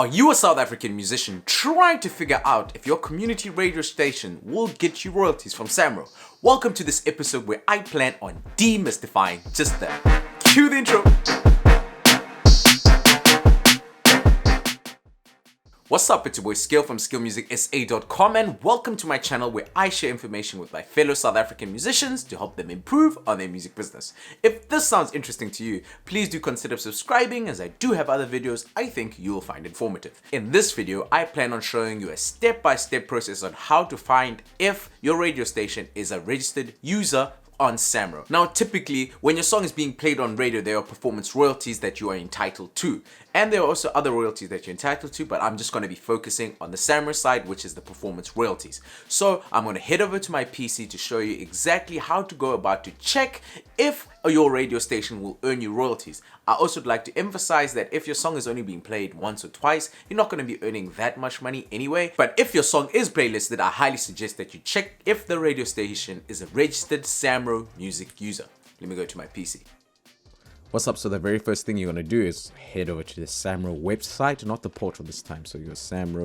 Are you a South African musician trying to figure out if your community radio station will get you royalties from SAMRO? Welcome to this episode where I plan on demystifying just that. Cue the intro. What's up, it's your boy Scale from skillmusicsa.com and welcome to my channel where I share information with my fellow South African musicians to help them improve on their music business. If this sounds interesting to you, please do consider subscribing as I do have other videos I think you'll find informative. In this video, I plan on showing you a step-by-step process on how to find if your radio station is a registered user on SAMRO. Now, typically, when your song is being played on radio, there are performance royalties that you are entitled to. And there are also other royalties that you're entitled to, but I'm just going to be focusing on the SAMRO side, which is the performance royalties. So I'm going to head over to my PC to show you exactly how to go about to check if your radio station will earn you royalties. I also would like to emphasize that if your song is only being played once or twice, you're not going to be earning that much money anyway. But if your song is playlisted, I highly suggest that you check if the radio station is a registered SAMRO music user. Let me go to my PC. What's up? So the very first thing you're going to do is head over to the SAMRO website, not the portal this time. So you go samro.org.za.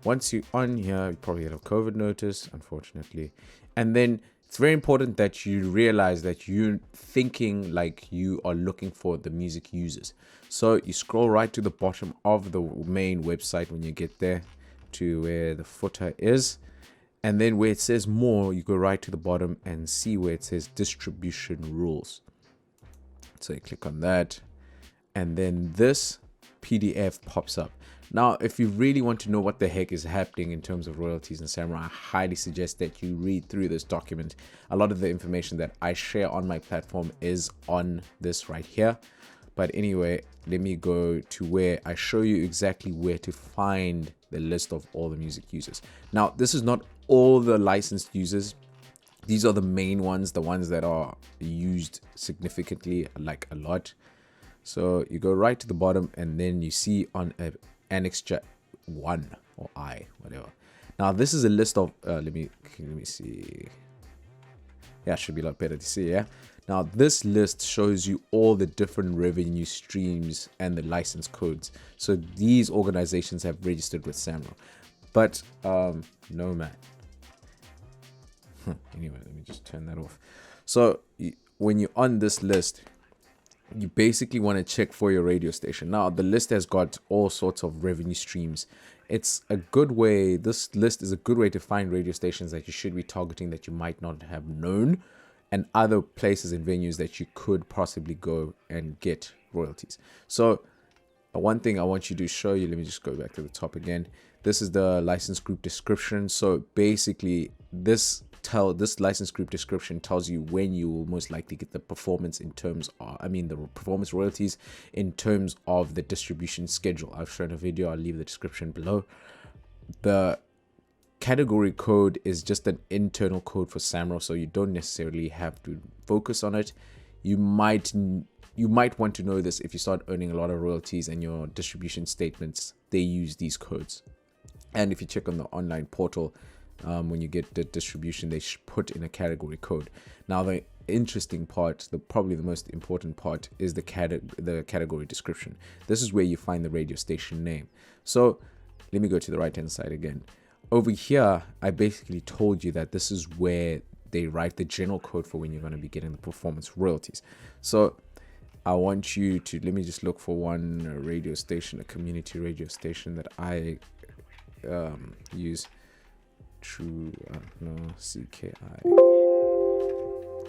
Once you're on here, you probably get a COVID notice, unfortunately. And then it's very important that you realize that you're thinking like you are looking for the music users. So you scroll right to the bottom of the main website when you get there to where the footer is. And then where it says more, you go right to the bottom and see where it says distribution rules. So you click on that and then this PDF pops up. Now, if you really want to know what the heck is happening in terms of royalties in SAMRO, I highly suggest that you read through this document. A lot of the information that I share on my platform is on this right here. But anyway, let me go to where I show you exactly where to find the list of all the music users. Now, this is not all the licensed users. These are the main ones, the ones that are used significantly, like a lot. So you go right to the bottom and then you see on Annex 1 or I, whatever. Now, this is a list of, let me see. Yeah, it should be a lot better to see, yeah? Now, this list shows you all the different revenue streams and the license codes. So these organizations have registered with SAMRO. But, no, man. Anyway, let me just turn that off. So when you're on this list, you basically want to check for your radio station. Now, the list has got all sorts of revenue streams. It's a good way, this list is a good way to find radio stations that you should be targeting that you might not have known, and other places and venues that you could possibly go and get royalties. So one thing I want you to show you, let me just go back to the top again. This is the license group description. So basically this license group description tells you when you will most likely get the performance in terms of, the performance royalties in terms of the distribution schedule. I've shown a video, I'll leave the description below. The category code is just an internal code for SAMRO, so you don't necessarily have to focus on it. You might want to know this if you start earning a lot of royalties and your distribution statements, they use these codes. And if you check on the online portal, when you get the distribution, they put in a category code. Now, the interesting part, probably the most important part, is the category description. This is where you find the radio station name. So let me go to the right hand side again. Over here, I basically told you that this is where they write the general code for when you're going to be getting the performance royalties. So I want you to, let me just look for one radio station, a community radio station that I use. True, CKI.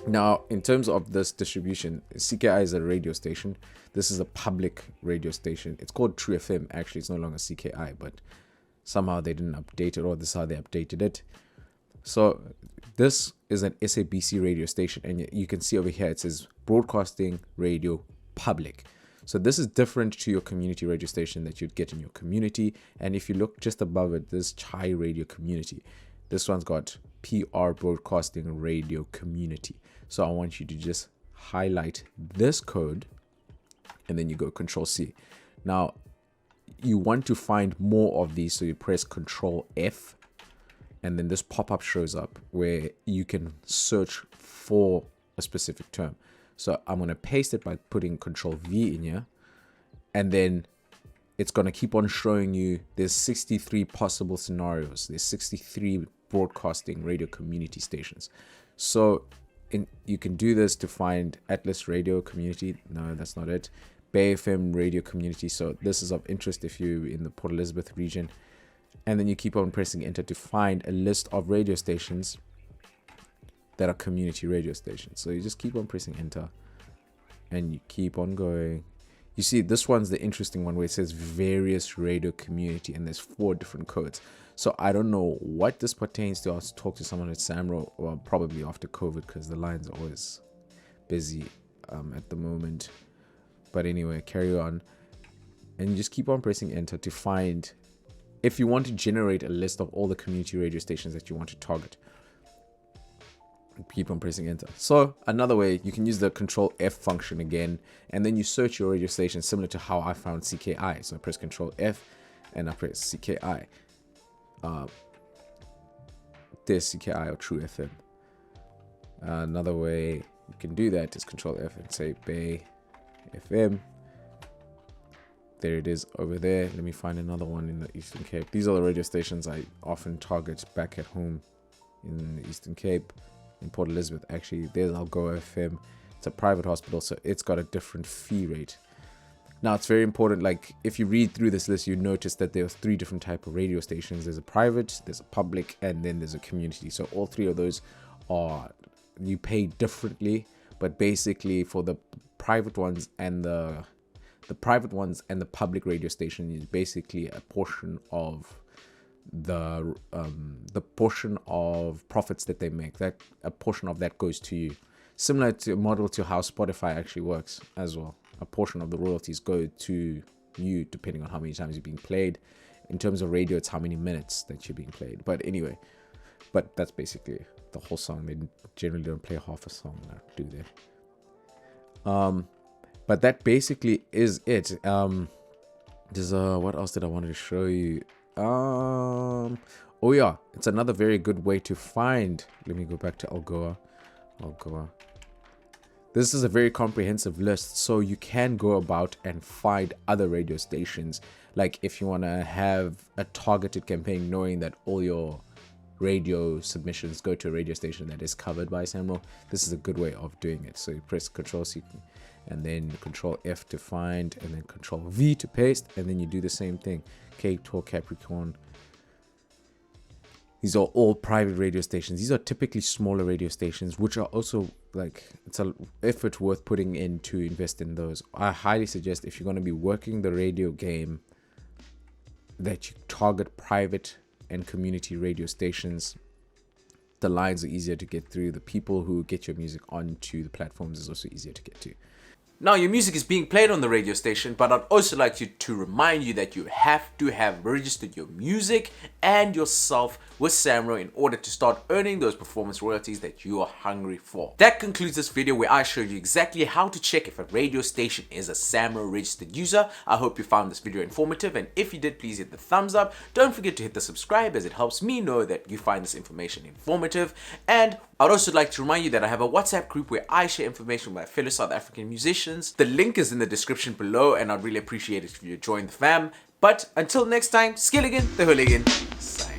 Now, in terms of this distribution, CKI is a radio station. This is a public radio station. It's called True FM. Actually, it's no longer CKI, but somehow they didn't update it, or this is how they updated it. So this is an SABC radio station, and you can see over here it says Broadcasting Radio Public. So this is different to your community radio station that you'd get in your community. And if you look just above it, this Chai Radio Community. This one's got PR Broadcasting Radio Community. So I want you to just highlight this code and then you go Control C. Now, you want to find more of these, so you press Control F and then this pop-up shows up where you can search for a specific term. So I'm going to paste it by putting Control V in here. And then it's going to keep on showing you there's 63 possible scenarios. There's 63 broadcasting radio community stations. So you can do this to find Atlas Radio Community. No, that's not it. Bay FM Radio Community. So this is of interest if you're in the Port Elizabeth region. And then you keep on pressing enter to find a list of radio stations that are community radio stations. So you just keep on pressing enter and you keep on going. You see, this one's the interesting one where it says various radio community and there's 4 different codes. So I don't know what this pertains to. I'll talk to someone at SAMRO, or probably after COVID, because the lines are always busy at the moment. But anyway, carry on. And you just keep on pressing enter to find, if you want to generate a list of all the community radio stations that you want to target. Keep on pressing enter. So another way, you can use the Control F function again, and then you search your radio station similar to how I found CKI. So I press Control F and I press CKI. There's CKI or True FM. Another way you can do that is Control F and say Bay FM. There it is over there. Let me find another one in the Eastern Cape. These are the radio stations I often target back at home in the Eastern Cape. In Port Elizabeth, actually, there's Algoa FM. It's a private hospital, so it's got a different fee rate. Now, it's very important, like, if you read through this list, you notice that there's 3 different types of radio stations. There's a private, there's a public, and then there's a community. So all 3 of those are, you pay differently, but basically for the private ones and the public radio station is basically a portion of the portion of profits that they make, that a portion of that goes to you, similar to a model to how Spotify actually works as well. A portion of the royalties go to you depending on how many times you're being played. In terms of radio, it's how many minutes that you're being played. But anyway, but that's basically the whole song. They generally don't play half a song, do they? But that basically is it. There's what else did I want to show you? Oh yeah, it's another very good way to find. Let me go back to Algoa. This is a very comprehensive list, so you can go about and find other radio stations. Like if you want to have a targeted campaign, knowing that all your radio submissions go to a radio station that is covered by SAMRO, this is a good way of doing it. So you press Control C and then Control F to find, and then Control V to paste, and then you do the same thing. Cape Talk, Capricorn. These are all private radio stations. These are typically smaller radio stations, which are also like, it's an effort worth putting in to invest in those. I highly suggest, if you're going to be working the radio game, that you target private and community radio stations. The lines are easier to get through. The people who get your music onto the platforms is also easier to get to. Now, your music is being played on the radio station, but I'd also like to remind you that you have to have registered your music and yourself with SAMRO in order to start earning those performance royalties that you are hungry for. That concludes this video where I showed you exactly how to check if a radio station is a SAMRO registered user. I hope you found this video informative, and if you did, please hit the thumbs up. Don't forget to hit the subscribe, as it helps me know that you find this information informative. And I'd also like to remind you that I have a WhatsApp group where I share information with my fellow South African musicians. The link is in the description below, and I'd really appreciate it if you join the fam. But until next time, Skilligan the Hooligan, signing.